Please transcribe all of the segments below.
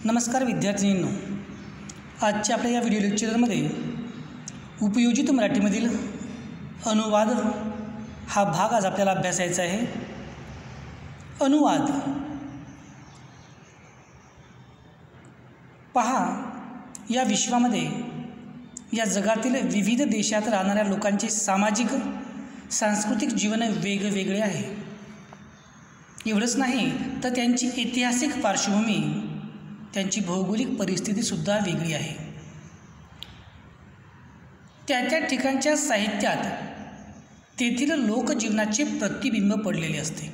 नमस्कार विद्यार्थिनींनो, आजच्या आपल्या या व्हिडिओ लेक्चरमध्ये उपयोजित मराठीमधील अनुवाद हा भाग आज आपल्याला अभ्यासायचा आहे. अनुवाद पहा, या विश्वामध्ये या जगातील विविध देशात राहणाऱ्या लोकांचे सामाजिक सांस्कृतिक जीवन वेगवेगळे आहे. एवढंच नाही तर त्यांची ऐतिहासिक पार्श्वभूमी, त्यांची भौगोलिक परिस्थितीसुद्धा वेगळी आहे. त्या ठिकाणच्या साहित्यात तेथील लोकजीवनाचे प्रतिबिंब पडलेले असते.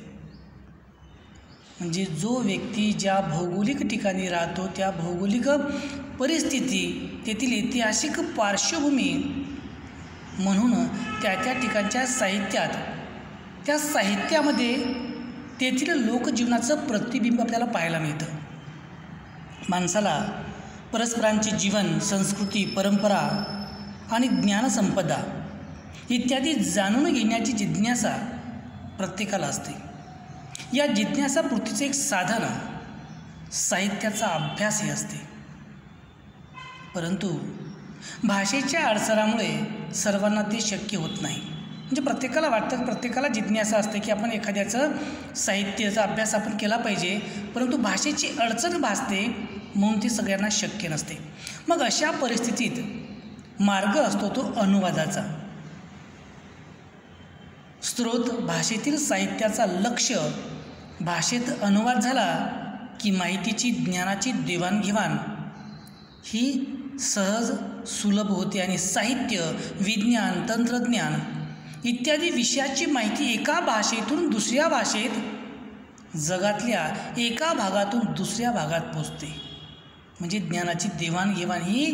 म्हणजे जो व्यक्ती ज्या भौगोलिक ठिकाणी राहतो त्या भौगोलिक परिस्थिती, तेथील ऐतिहासिक पार्श्वभूमी, म्हणून त्या ठिकाणच्या साहित्यात, त्या साहित्यामध्ये तेथील लोकजीवनाचं प्रतिबिंब आपल्याला पाहायला मिळतं. माणसाला परस्परांचे जीवन, संस्कृती, परंपरा आणि ज्ञानसंपदा इत्यादी जाणून घेण्याची जिज्ञासा प्रत्येकाला असते. या जिज्ञासापूर्तीचे एक साधन साहित्याचा अभ्यास हे असते. परंतु भाषेच्या अडसरामुळे सर्वांना ते शक्य होत नाही. म्हणजे प्रत्येकाला वाटतं, प्रत्येकाला जिज्ञासा असते की आपण एखाद्याचं साहित्याचा अभ्यास आपण केला पाहिजे, परंतु भाषेची अडचण भासते म्हणून ते सगळ्यांना शक्य नसते. मग अशा परिस्थितीत मार्ग असतो तो अनुवादाचा. स्रोत भाषेतील साहित्याचा लक्ष, भाषेत अनुवाद झाला की माहितीची, ज्ञानाची देवाणघेवाण ही सहज सुलभ होते आणि साहित्य, विज्ञान, तंत्रज्ञान इत्यादी विषयाची माहिती एका भाषेतून दुसऱ्या भाषेत, जगातल्या एका भागातून दुसऱ्या भागात पोचते. म्हणजे ज्ञानाची देवाणघेवाण ही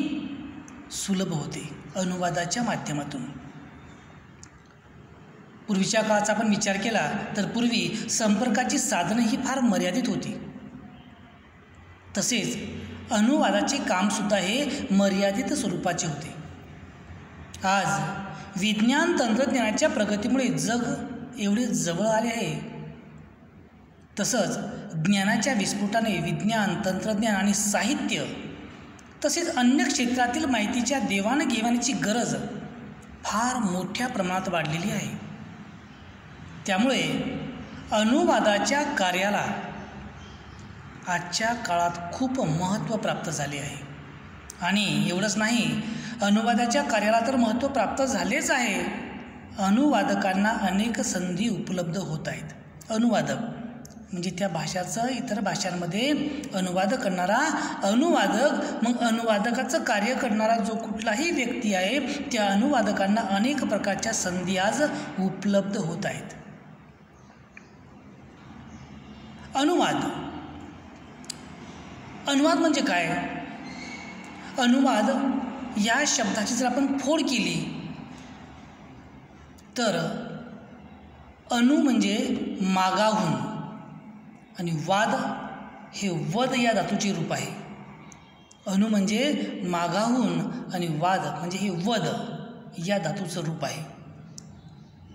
सुलभ होते अनुवादाच्या माध्यमातून. पूर्वीच्या काळाचा आपण विचार केला तर पूर्वी संपर्काची साधनं ही फार मर्यादित होती. तसेच अनुवादाचे कामसुद्धा हे मर्यादित स्वरूपाचे होते. आज विज्ञान तंत्रज्ञानाच्या प्रगतीमुळे जग एवढे जवळ आले आहे, तसंच ज्ञानाच्या विस्फोटाने विज्ञान, तंत्रज्ञान आणि साहित्य तसेच अन्य क्षेत्रातील माहितीच्या देवाणघेवाणीची गरज फार मोठ्या प्रमाणात वाढलेली आहे. त्यामुळे अनुवादाच्या कार्याला आजच्या काळात खूप महत्त्व प्राप्त झाले आहे. आणि एवढंच नाही, अनुवादाच्या कार्याला तर महत्त्व प्राप्त झालेच आहे, अनुवादकांना अनेक संधी उपलब्ध होत आहेत. अनुवादक म्हणजे त्या भाषाचं इतर भाषांमध्ये अनुवाद करणारा अनुवादक. मग अनुवादकाचं कार्य करणारा जो कुठलाही व्यक्ती आहे, त्या अनुवादकांना अनेक प्रकारच्या संधी आज उपलब्ध होत आहेत. अनुवाद म्हणजे काय? अनुवाद या शब्दाची जर आपण फोड केली तर अनु म्हणजे मागाहून आणि वाद हे वद या धातूचे रूप आहे. अनु म्हणजे मागाहून आणि वाद म्हणजे हे वद या धातूचं रूप आहे.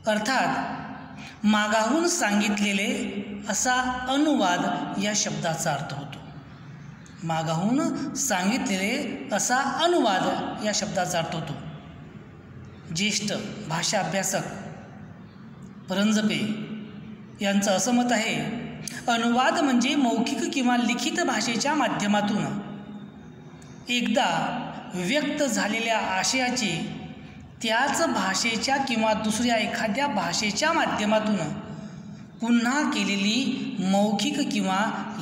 अर्थात मागाहून सांगितलेले असा अनुवाद या शब्दाचा अर्थ होतो. मागाहून सांगितलेले असा अनुवाद या शब्दाचा अर्थ होतो. ज्येष्ठ भाषा अभ्यासक परांजपे यांचं असं मत आहे, अनुवाद म्हणजे मौखिक किंवा लिखित भाषेच्या माध्यमातून एकदा व्यक्त झालेल्या आशयाची त्याच भाषेच्या किंवा दुसऱ्या एखाद्या भाषेच्या माध्यमातून पुन्हा केलेली मौखिक किंवा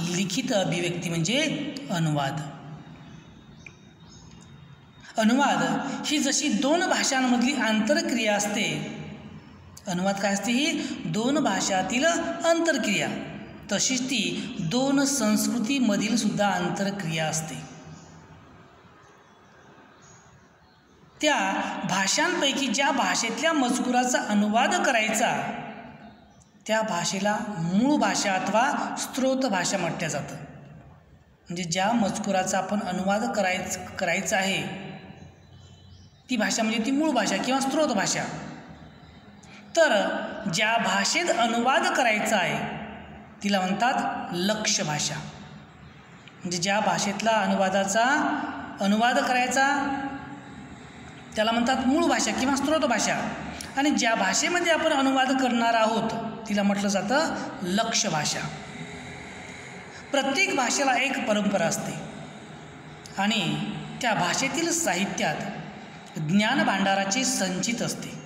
लिखित अभिव्यक्ती म्हणजे अनुवाद. अनुवाद ही जशी दोन भाषांमधली आंतरक्रिया असते, अनुवाद काय असते? ही दोन भाषातील आंतरक्रिया. तशीच ती दोन संस्कृतीमधील सुद्धा आंतरक्रिया असते. त्या भाषांपैकी ज्या भाषेतल्या मजकुराचा अनुवाद करायचा त्या भाषेला मूळ भाषा अथवा स्त्रोत भाषा म्हटलं जातं. म्हणजे ज्या मजकुराचा आपण अनुवाद करायचा आहे ती भाषा म्हणजे ती मूळ भाषा किंवा स्त्रोत भाषा. तर ज्या भाषेत अनुवाद करायचा आहे तिला म्हणतात लक्ष्य भाषा. म्हणजे ज्या भाषेतला अनुवादाचा अनुवाद करायचा त्याला म्हणतात मूळ भाषा किंवा स्त्रोत भाषा, आणि ज्या भाषेमध्ये आपण अनुवाद करणार आहोत तिला म्हटलं जातं लक्ष्य भाषा. प्रत्येक भाषेला एक परंपरा असते आणि त्या भाषेतील साहित्यात ज्ञान भांडाराचे संचित असते.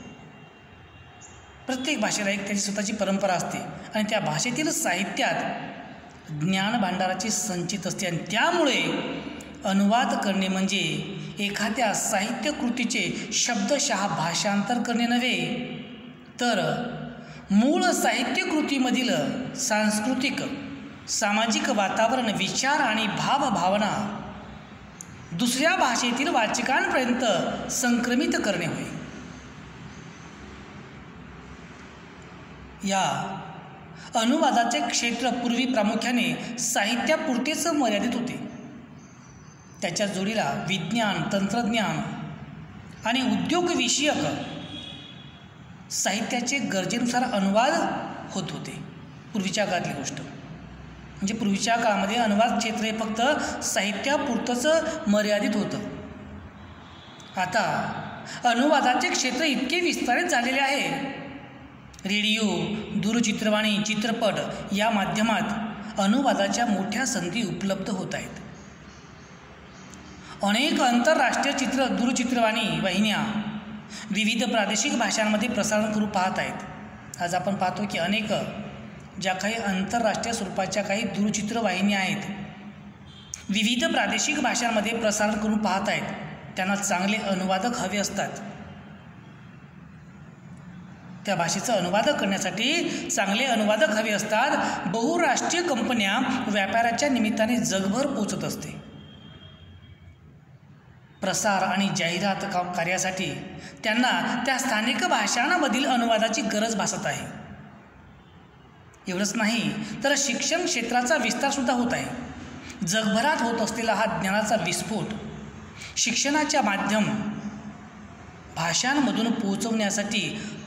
प्रत्येक भाषेला एक त्याची स्वतःची परंपरा असते आणि त्या भाषेतील साहित्यात ज्ञान भांडाराचे संचित असते. आणि त्यामुळे अनुवाद करणे म्हणजे एखाद्या साहित्यकृतीचे शब्दशः भाषांतर करणे नव्हे, तर मूळ साहित्यकृतीमधील सांस्कृतिक सामाजिक वातावरण, विचार आणि भावभावना दुसऱ्या भाषेतील वाचकांपर्यंत संक्रमित करणे होय. या अनुवादाचे क्षेत्र पूर्वी प्रामुख्याने साहित्यापुरतेच मर्यादित होते. त्याच्या जोडीला विज्ञान, तंत्रज्ञान आणि उद्योगविषयक साहित्याचे गरजेनुसार अनुवाद होत होते. पूर्वीच्या काळातली गोष्ट म्हणजे पूर्वीच्या काळामध्ये अनुवाद क्षेत्र हे फक्त साहित्यापुरतंच मर्यादित होतं. आता अनुवादाचे क्षेत्र इतके विस्तारित झालेले आहे. रेडिओ, दूरचित्रवाणी, चित्रपट या माध्यमात अनुवादाच्या मोठ्या संधी उपलब्ध होत आहेत. अनेक आंतरराष्ट्रीय दूरचित्रवाणी वाहिन्या विविध प्रादेशिक भाषांमध्ये प्रसारण करू पाहत आहेत. आज आपण पाहतो की अनेक ज्या काही आंतरराष्ट्रीय स्वरूपाच्या काही दूरचित्रवाहिन्या आहेत, विविध प्रादेशिक भाषांमध्ये प्रसारण करून पाहत आहेत. त्यांना चांगले अनुवादक हवे असतात. त्या भाषेचं अनुवाद करण्यासाठी चांगले अनुवादक हवे असतात. बहुराष्ट्रीय कंपन्या व्यापाराच्या निमित्ताने जगभर पोचत असते. प्रसार आणि जाहिरात कार्यासाठी त्यांना त्या स्थानिक भाषांमधील अनुवादाची गरज भासत आहे. एवढंच नाही तर शिक्षण क्षेत्राचा विस्तारसुद्धा होत आहे. जगभरात होत असलेला हा ज्ञानाचा विस्फोट शिक्षणाच्या माध्यम भाषांमधून पोहोचवण्यासाठी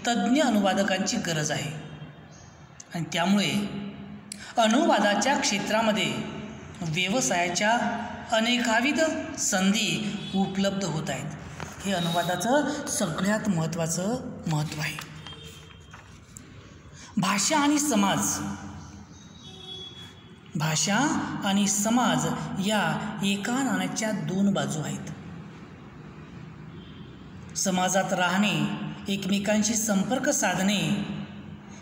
तज्ज्ञ अनुवादकांची गरज आहे. आणि त्यामुळे अनुवादाच्या क्षेत्रामध्ये व्यवसायाच्या अनेकाविध संधी उपलब्ध होत आहेत. हे अनुवादाचं सगळ्यात महत्त्वाचं महत्त्व आहे. भाषा आणि समाज, भाषा आणि समाज या एका नाण्याच्या दोन बाजू आहेत. समाजात राहणे, एकमेकांशी संपर्क साधणे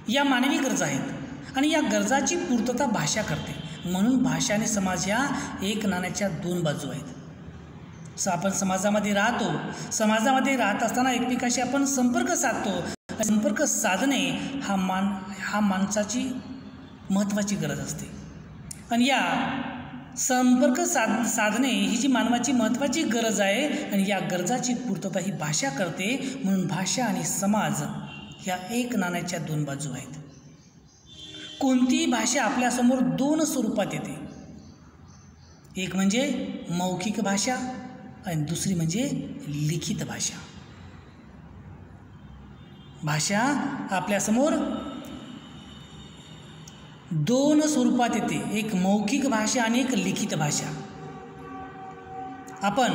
या मानवी गरजा आहेत आणि या गरजाची पूर्तता भाषा करते. म्हणून भाषा आणि समाज ह्या एक नाण्याच्या दोन बाजू आहेत. आपण समाजामध्ये राहतो, समाजामध्ये राहत असताना एकमेकाशी आपण संपर्क साधतो. संपर्क साधणे हा माणसाची महत्त्वाची गरज असते. आणि या संपर्क साधणे ही जी मानवाची महत्त्वाची गरज आहे आणि या गरजाची पूर्तता ही भाषा करते. म्हणून भाषा आणि समाज ह्या एक नाण्याच्या दोन बाजू आहेत. कोणतीही भाषा आपल्यासमोर दोन स्वरूपात येते. एक म्हणजे मौखिक भाषा आणि दुसरी म्हणजे लिखित भाषा. भाषा आपल्यासमोर दोन स्वरूपात येते, एक मौखिक भाषा आणि एक लिखित भाषा. आपण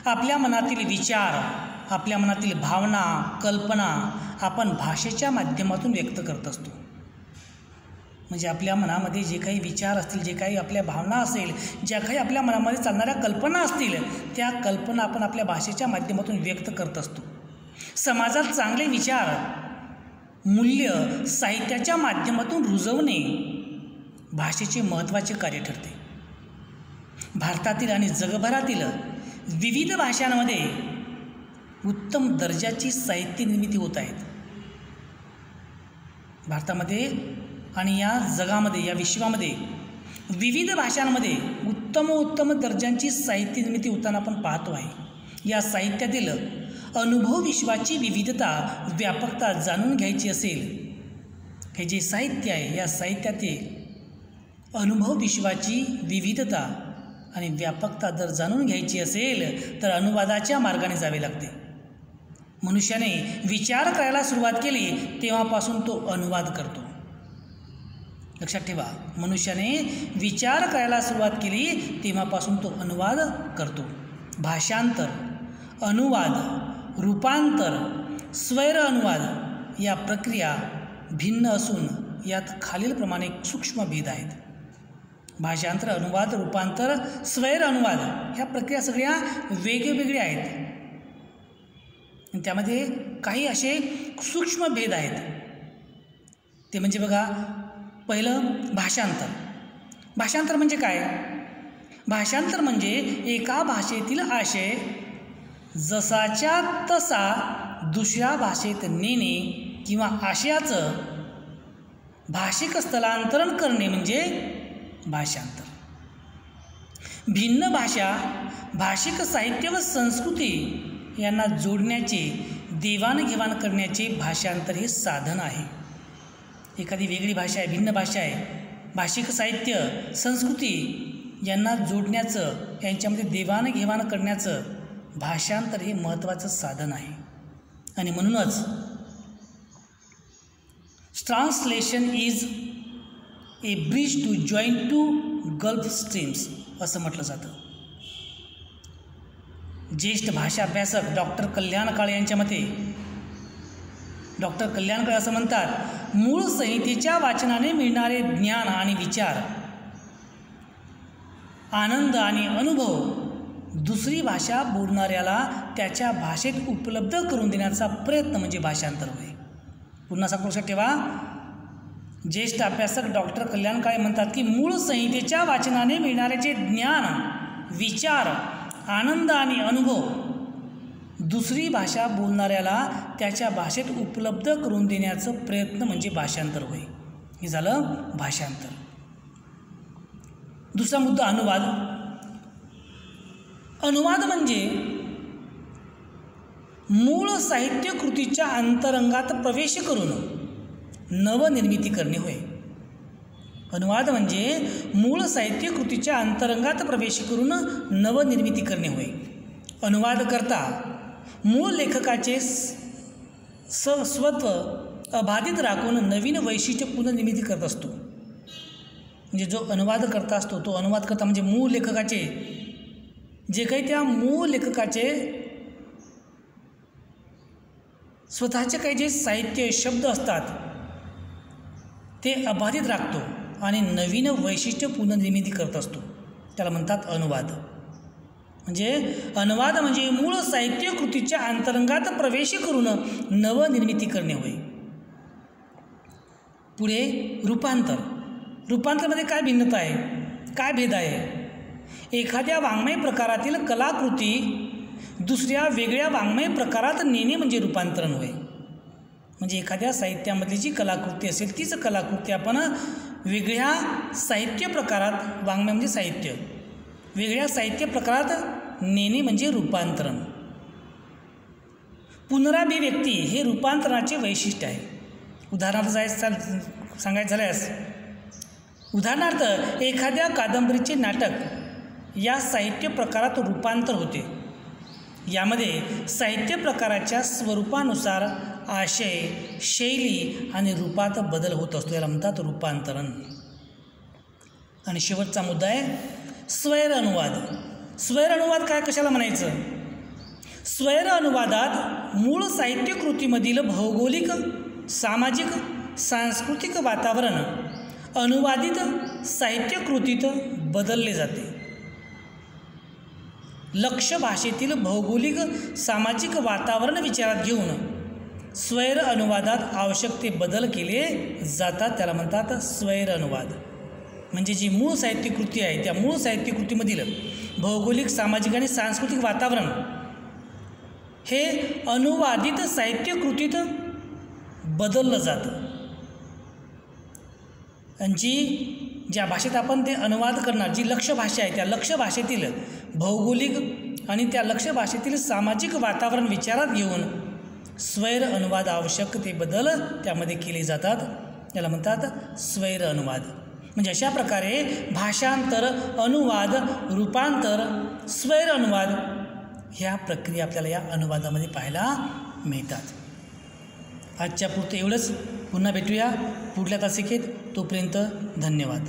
आपल्या मनातील विचार, आपल्या मनातील भावना, कल्पना आपण भाषेच्या माध्यमातून व्यक्त करत असतो. म्हणजे आपल्या मनामध्ये जे काही विचार असतील, जे काही आपल्या भावना असेल, ज्या काही आपल्या मनामध्ये चालणाऱ्या कल्पना असतील, त्या कल्पना आपण आपल्या भाषेच्या माध्यमातून व्यक्त करत असतो. समाजात चांगले विचार, मूल्य साहित्याच्या माध्यमातून रुजवणे भाषेचे महत्त्वाचे कार्य ठरते. भारतातील आणि जगभरातील विविध भाषांमध्ये उत्तम दर्जाची साहित्य निर्मिती होत आहेत. भारतामध्ये आणि या जगामध्ये, या विश्वामध्ये विविध भाषांमध्ये उत्तम दर्जांची साहित्य निर्मिती होताना आपण पाहतो आहे. या साहित्यातील अनुभव विश्वाची विविधता, व्यापकता जाणून घ्यायची असेल, हे जे साहित्य आहे या साहित्यातील अनुभव विश्वाची विविधता आणि व्यापकता जर जाणून घ्यायची असेल तर अनुवादाच्या मार्गाने जावे लागते. मनुष्याने विचार करायला सुरुवात केली तेव्हापासून तो अनुवाद करतो. लक्षात ठेवा, मनुष्याने विचार करायला सुरुवात केली तेव्हापासून तो अनुवाद करतो. भाषांतर, अनुवाद, रूपांतर, स्वैर अनुवाद या प्रक्रिया भिन्न असून यात खालीलप्रमाणे सूक्ष्म भेद आहेत. भाषांतर, अनुवाद, रूपांतर, स्वैर अनुवाद ह्या प्रक्रिया सगळ्या वेगवेगळ्या आहेत. त्यामध्ये काही असे सूक्ष्म भेद आहेत. ते म्हणजे बघा, पहिलं भाषांतर. भाषांतर म्हणजे काय? भाषांतर म्हणजे एका भाषेतील आशय जसाच्या तसा दुसऱ्या भाषेत नेणे किंवा आशयाचं भाषिक स्थलांतरण करणे म्हणजे भाषांतर. भिन्न भाषा, भाषिक साहित्य व संस्कृती यांना जोडण्याचे, देवाणघेवाण करण्याचे भाषांतर हे साधन आहे. एखादी वेगळी भाषा आहे, भिन्न भाषा आहे, भाषिक साहित्य, संस्कृती यांना जोडण्याचं, यांच्यामध्ये देवाणघेवाण करण्याचं भाषांतर हे महत्त्वाचं साधन आहे. आणि म्हणूनच translation is a bridge to join two gulf streams असं म्हटलं जातं. ज्येष्ठ भाषा अभ्यासक डॉक्टर कल्याण काळे यांच्या मते, डॉक्टर कल्याण काळे असं म्हणतात, मूळ संहितेच्या वाचनाने मिळणारे ज्ञान आणि विचार, आनंद आणि अनुभव दुसरी भाषा बोलणाऱ्याला त्याच्या भाषेत उपलब्ध करून देण्याचा प्रयत्न म्हणजे भाषांतर होय. पुन्हा सांगतो, लक्षात ठेवा, ज्येष्ठ अभ्यासक डॉक्टर कल्याण काळे म्हणतात की मूळ संहितेच्या वाचनाने मिळणारे जे ज्ञान, विचार, आनंद आणि अनुभव दुसरी भाषा बोलणाऱ्याला त्याच्या भाषेत उपलब्ध करून देण्याचा प्रयत्न म्हणजे भाषांतर होय. हे झालं भाषांतर. दुसरा मुद्दा अनुवाद. अनुवाद म्हणजे मूळ साहित्य कृतीच्या अंतरंगात प्रवेश करून नवनिर्मिती करणे होय. अनुवाद म्हणजे मूळ साहित्य कृतीच्या अंतरंगात प्रवेश करून नवनिर्मिती करणे होय. अनुवाद करता मूळ लेखकाचे स्वत्व अबाधित राखून नवीन वैशिष्ट्य पुनर्निर्मिती करत असतो. म्हणजे जो अनुवाद करता असतो तो अनुवाद करता म्हणजे मूळ लेखकाचे जे काही त्या मूळ लेखकाचे स्वतःचे काही जे साहित्य शब्द असतात ते अबाधित राखतो आणि नवीन वैशिष्ट्य पुनर्निर्मिती करत असतो. त्याला म्हणतात अनुवाद. म्हणजे अनुवाद म्हणजे मूळ साहित्य कृतीच्या अंतरंगात प्रवेश करून नवनिर्मिती करणे होय. पुढे रूपांतर. रूपांतरामध्ये काय भिन्नता आहे, काय भेद आहे? एखाद्या वाङ्मय प्रकारातील कलाकृती दुसऱ्या वेगळ्या वाङ्मय प्रकारात नेणे म्हणजे रूपांतरण होय. म्हणजे एखाद्या साहित्यामधली जी कलाकृती असेल तीच कलाकृती आपण वेगळ्या साहित्य प्रकारात, वाङ्मय म्हणजे साहित्य, वेगळ्या साहित्य प्रकारात नेणे म्हणजे रूपांतरण. पुनराभिव्यक्ती हे रूपांतरणाचे वैशिष्ट्य आहे. उदाहरणार्थ सांगायचं झाल्यास, उदाहरणार्थ एखाद्या कादंबरीचे नाटक या साहित्य प्रकारात रूपांतर होते. यामध्ये साहित्य प्रकाराच्या स्वरूपानुसार आशय, शैली आणि रूपात बदल होत असतो. याला म्हणतात रूपांतरण. आणि शेवटचा मुद्दा आहे स्वैर अनुवाद. स्वैर अनुवाद काय, कशाला म्हणायचं? स्वैर अनुवादात मूळ साहित्य कृतीमधील भौगोलिक, सामाजिक, सांस्कृतिक वातावरण अनुवादित साहित्य कृतीत बदलले जाते. लक्ष्य भाषेतील भौगोलिक, सामाजिक वातावरण विचारात घेऊन स्वैर अनुवादात आवश्यक ते बदल केले जातात. त्याला म्हणतात स्वैर अनुवाद. म्हणजे जी मूळ साहित्य कृती आहे त्या मूळ साहित्य कृतीमधील भौगोलिक, सामाजिक आणि सांस्कृतिक वातावरण हे अनुवादित साहित्य कृतीत बदललं जातं. आणि ज्या भाषेत आपण ते अनुवाद करणार, जी लक्ष्य भाषा आहे त्या लक्ष्य भाषेतील भौगोलिक आणि त्या लक्ष्य भाषेतील सामाजिक वातावरण विचारात घेऊन स्वैर अनुवाद आवश्यक ते बदल त्यामध्ये केले जातात. त्याला म्हणतात स्वैर अनुवाद. म्हणजे अशा प्रकारे भाषांतर, अनुवाद, रूपांतर, स्वैर अनुवाद ह्या प्रक्रिया आपल्याला या अनुवादामध्ये पाहायला मिळतात. आजच्या पुरतं एवढंच. पुन्हा भेटूया पुढल्या तासिकेत. तोपर्यंत धन्यवाद.